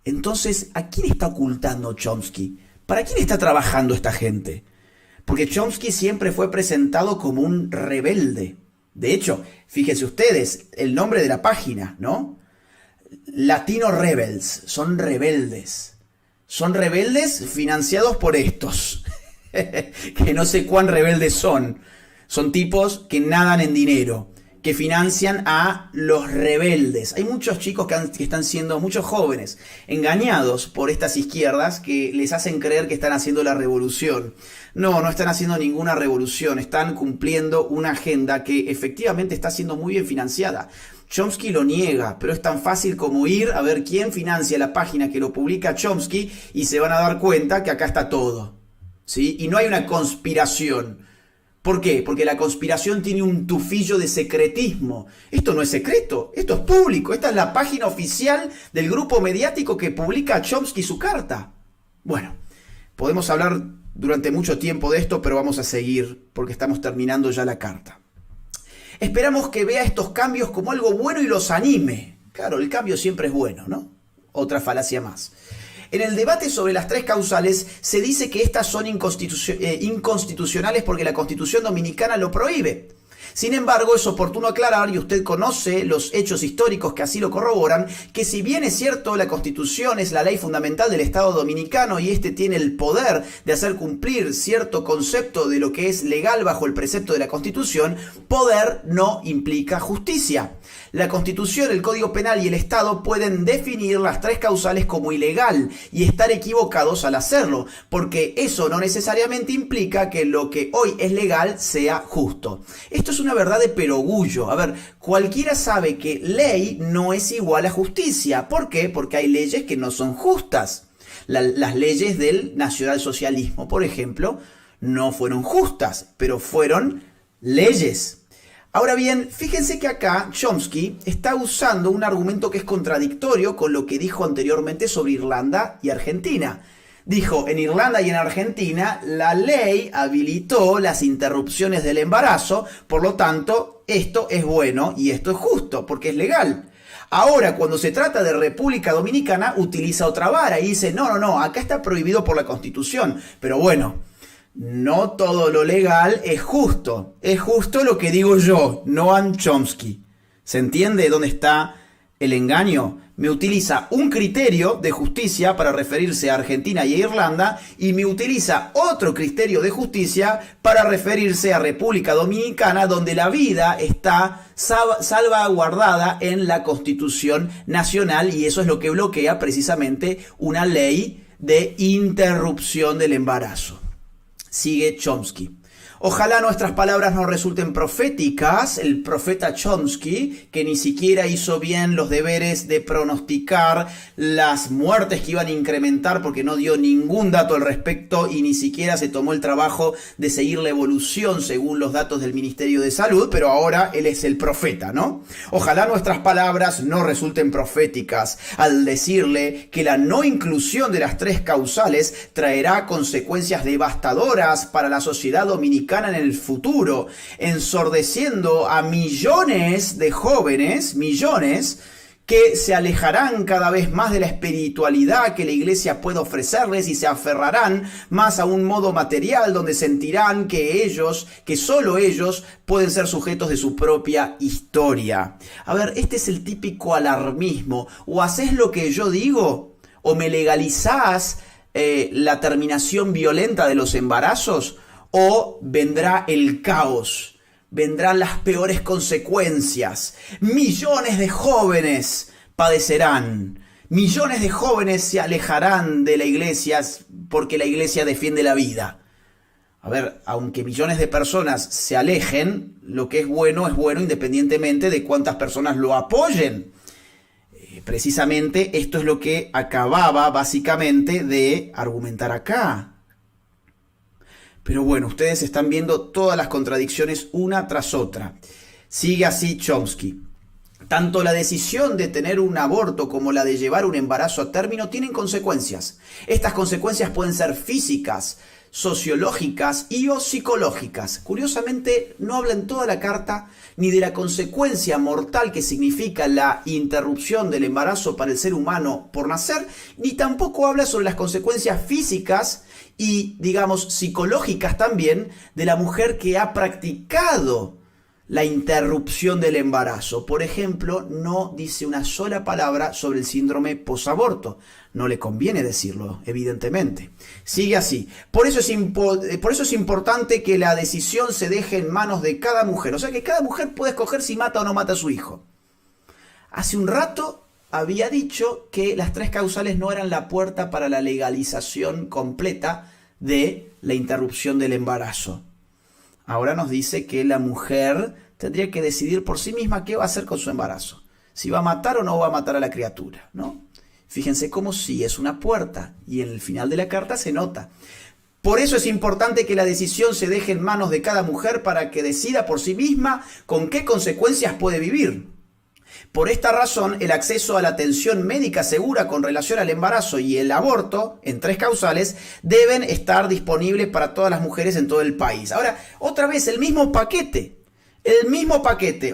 Entonces, ¿a quién está ocultando Chomsky? ¿Para quién está trabajando esta gente? Porque Chomsky siempre fue presentado como un rebelde. De hecho, fíjense ustedes, el nombre de la página, ¿no? Latino Rebels, son rebeldes financiados por estos, que no sé cuán rebeldes son tipos que nadan en dinero, que financian a los rebeldes. Hay muchos chicos que están siendo, muchos jóvenes, engañados por estas izquierdas que les hacen creer que están haciendo la revolución. No están haciendo ninguna revolución, están cumpliendo una agenda que efectivamente está siendo muy bien financiada. Chomsky lo niega, pero es tan fácil como ir a ver quién financia la página que lo publica Chomsky y se van a dar cuenta que acá está todo, ¿sí? Y no hay una conspiración. ¿Por qué? Porque la conspiración tiene un tufillo de secretismo. Esto no es secreto, esto es público. Esta es la página oficial del grupo mediático que publica Chomsky su carta. Bueno, podemos hablar durante mucho tiempo de esto, pero vamos a seguir porque estamos terminando ya la carta. Esperamos que vea estos cambios como algo bueno y los anime. Claro, el cambio siempre es bueno, ¿no? Otra falacia más. En el debate sobre las 3 causales se dice que estas son inconstitucionales porque la Constitución Dominicana lo prohíbe. Sin embargo, es oportuno aclarar, y usted conoce los hechos históricos que así lo corroboran, que si bien es cierto la Constitución es la ley fundamental del Estado Dominicano y este tiene el poder de hacer cumplir cierto concepto de lo que es legal bajo el precepto de la Constitución, poder no implica justicia. La Constitución, el Código Penal y el Estado pueden definir las 3 causales como ilegal y estar equivocados al hacerlo, porque eso no necesariamente implica que lo que hoy es legal sea justo. Esto es una verdad de perogrullo. A ver, cualquiera sabe que ley no es igual a justicia. ¿Por qué? Porque hay leyes que no son justas. Las leyes del nacionalsocialismo, por ejemplo, no fueron justas, pero fueron leyes. Ahora bien, fíjense que acá Chomsky está usando un argumento que es contradictorio con lo que dijo anteriormente sobre Irlanda y Argentina. Dijo, en Irlanda y en Argentina la ley habilitó las interrupciones del embarazo, por lo tanto esto es bueno y esto es justo porque es legal. Ahora, cuando se trata de República Dominicana, utiliza otra vara y dice, no, acá está prohibido por la Constitución, pero bueno, no todo lo legal es justo lo que digo yo, Noam Chomsky. ¿Se entiende dónde está el engaño, me utiliza un criterio de justicia para referirse a Argentina y a Irlanda y me utiliza otro criterio de justicia para referirse a República Dominicana, donde la vida está salvaguardada en la Constitución Nacional, y eso es lo que bloquea precisamente una ley de interrupción del embarazo. Sigue Chomsky. Ojalá nuestras palabras no resulten proféticas. El profeta Chomsky, que ni siquiera hizo bien los deberes de pronosticar las muertes que iban a incrementar porque no dio ningún dato al respecto y ni siquiera se tomó el trabajo de seguir la evolución según los datos del Ministerio de Salud, pero ahora él es el profeta, ¿no? Ojalá nuestras palabras no resulten proféticas al decirle que la no inclusión de las 3 causales traerá consecuencias devastadoras para la sociedad dominicana en el futuro, ensordeciendo a millones de jóvenes, que se alejarán cada vez más de la espiritualidad que la iglesia puede ofrecerles y se aferrarán más a un modo material donde sentirán que solo ellos pueden ser sujetos de su propia historia. A ver, este es el típico alarmismo. O haces lo que yo digo, o me legalizás la terminación violenta de los embarazos, o vendrá el caos, vendrán las peores consecuencias. Millones de jóvenes padecerán, millones de jóvenes se alejarán de la iglesia porque la iglesia defiende la vida. A ver, aunque millones de personas se alejen, lo que es bueno independientemente de cuántas personas lo apoyen. Precisamente esto es lo que acababa básicamente de argumentar acá. Pero bueno, ustedes están viendo todas las contradicciones una tras otra. Sigue así Chomsky. Tanto la decisión de tener un aborto como la de llevar un embarazo a término tienen consecuencias. Estas consecuencias pueden ser físicas, sociológicas y o psicológicas. Curiosamente, no habla en toda la carta ni de la consecuencia mortal que significa la interrupción del embarazo para el ser humano por nacer, ni tampoco habla sobre las consecuencias físicas y, digamos, psicológicas también de la mujer que ha practicado la interrupción del embarazo. Por ejemplo, no dice una sola palabra sobre el síndrome posaborto. No le conviene decirlo, evidentemente. Sigue así. Por eso es importante que la decisión se deje en manos de cada mujer. O sea que cada mujer puede escoger si mata o no mata a su hijo. Hace un rato había dicho que las 3 causales no eran la puerta para la legalización completa de la interrupción del embarazo. Ahora nos dice que la mujer tendría que decidir por sí misma qué va a hacer con su embarazo. Si va a matar o no va a matar a la criatura, ¿no? Fíjense cómo sí es una puerta y en el final de la carta se nota. Por eso es importante que la decisión se deje en manos de cada mujer para que decida por sí misma con qué consecuencias puede vivir. Por esta razón, el acceso a la atención médica segura con relación al embarazo y el aborto, en 3 causales, deben estar disponibles para todas las mujeres en todo el país. Ahora, otra vez, el mismo paquete.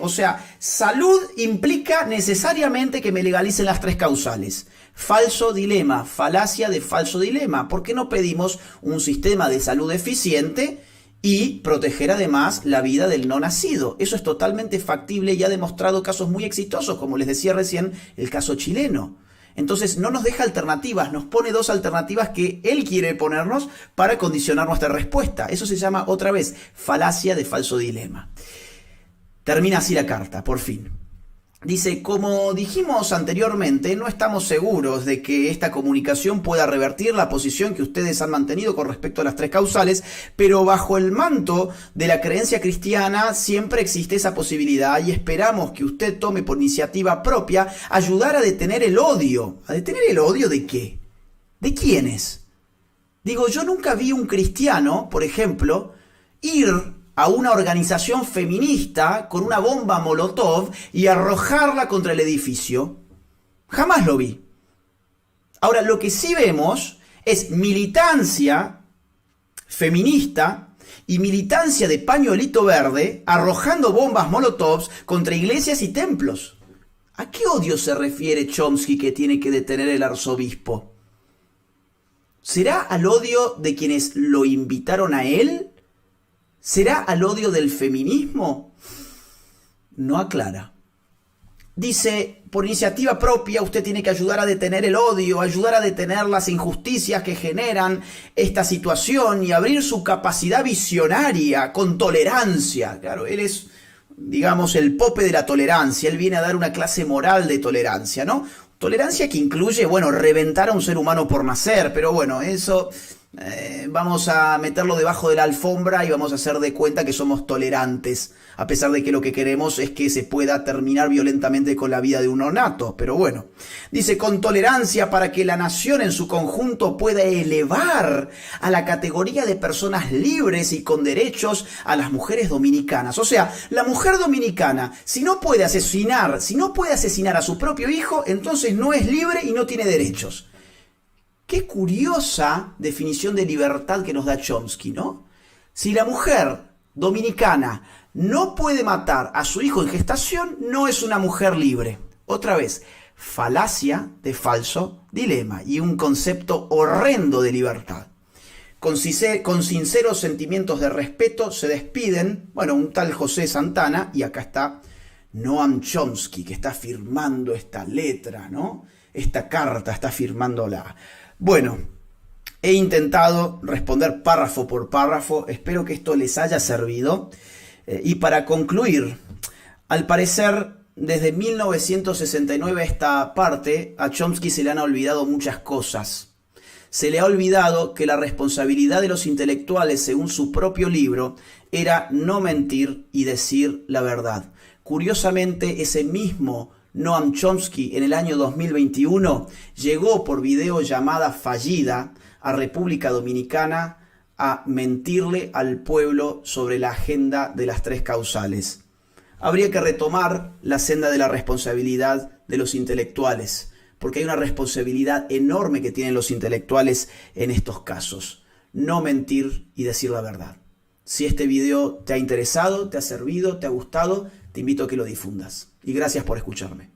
O sea, salud implica necesariamente que me legalicen las 3 causales. Falso dilema, falacia de falso dilema. ¿Por qué no pedimos un sistema de salud eficiente y proteger además la vida del no nacido? Eso es totalmente factible y ha demostrado casos muy exitosos, como les decía recién, el caso chileno. Entonces no nos deja alternativas, nos pone 2 alternativas que él quiere ponernos para condicionar nuestra respuesta. Eso se llama, otra vez, falacia de falso dilema. Termina así la carta, por fin. Dice, como dijimos anteriormente, no estamos seguros de que esta comunicación pueda revertir la posición que ustedes han mantenido con respecto a las 3 causales, pero bajo el manto de la creencia cristiana siempre existe esa posibilidad y esperamos que usted tome por iniciativa propia ayudar a detener el odio. ¿A detener el odio de qué? ¿De quiénes? Digo, yo nunca vi un cristiano, por ejemplo, ir a una organización feminista con una bomba Molotov y arrojarla contra el edificio. Jamás lo vi. Ahora, lo que sí vemos es militancia feminista y militancia de pañuelito verde arrojando bombas Molotovs contra iglesias y templos. ¿A qué odio se refiere Chomsky que tiene que detener el arzobispo? ¿Será al odio de quienes lo invitaron a él? ¿Será al odio del feminismo? No aclara. Dice, por iniciativa propia usted tiene que ayudar a detener el odio, ayudar a detener las injusticias que generan esta situación y abrir su capacidad visionaria con tolerancia. Claro, él es, digamos, el pope de la tolerancia. Él viene a dar una clase moral de tolerancia, ¿no? Tolerancia que incluye, bueno, reventar a un ser humano por nacer, pero bueno, eso vamos a meterlo debajo de la alfombra y vamos a hacer de cuenta que somos tolerantes, a pesar de que lo que queremos es que se pueda terminar violentamente con la vida de un nonato. Pero bueno, dice, con tolerancia para que la nación en su conjunto pueda elevar a la categoría de personas libres y con derechos a las mujeres dominicanas. O sea, la mujer dominicana, si no puede asesinar a su propio hijo, entonces no es libre y no tiene derechos. Qué curiosa definición de libertad que nos da Chomsky, ¿no? Si la mujer dominicana no puede matar a su hijo en gestación, no es una mujer libre. Otra vez, falacia de falso dilema y un concepto horrendo de libertad. Con sinceros sentimientos de respeto se despiden, bueno, un tal José Santana, y acá está Noam Chomsky, que está firmando esta letra, ¿no? Esta carta está firmándola. Bueno, he intentado responder párrafo por párrafo, espero que esto les haya servido. Y para concluir, al parecer, desde 1969 a esta parte, a Chomsky se le han olvidado muchas cosas. Se le ha olvidado que la responsabilidad de los intelectuales, según su propio libro, era no mentir y decir la verdad. Curiosamente, ese mismo Noam Chomsky en el año 2021 llegó por videollamada fallida a República Dominicana a mentirle al pueblo sobre la agenda de las 3 causales. Habría que retomar la senda de la responsabilidad de los intelectuales, porque hay una responsabilidad enorme que tienen los intelectuales en estos casos. No mentir y decir la verdad. Si este video te ha interesado, te ha servido, te ha gustado, te invito a que lo difundas. Y gracias por escucharme.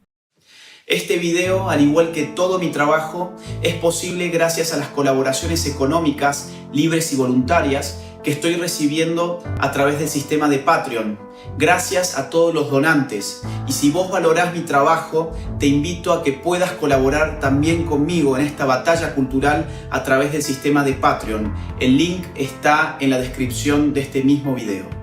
Este video, al igual que todo mi trabajo, es posible gracias a las colaboraciones económicas, libres y voluntarias que estoy recibiendo a través del sistema de Patreon. Gracias a todos los donantes. Y si vos valorás mi trabajo, te invito a que puedas colaborar también conmigo en esta batalla cultural a través del sistema de Patreon. El link está en la descripción de este mismo video.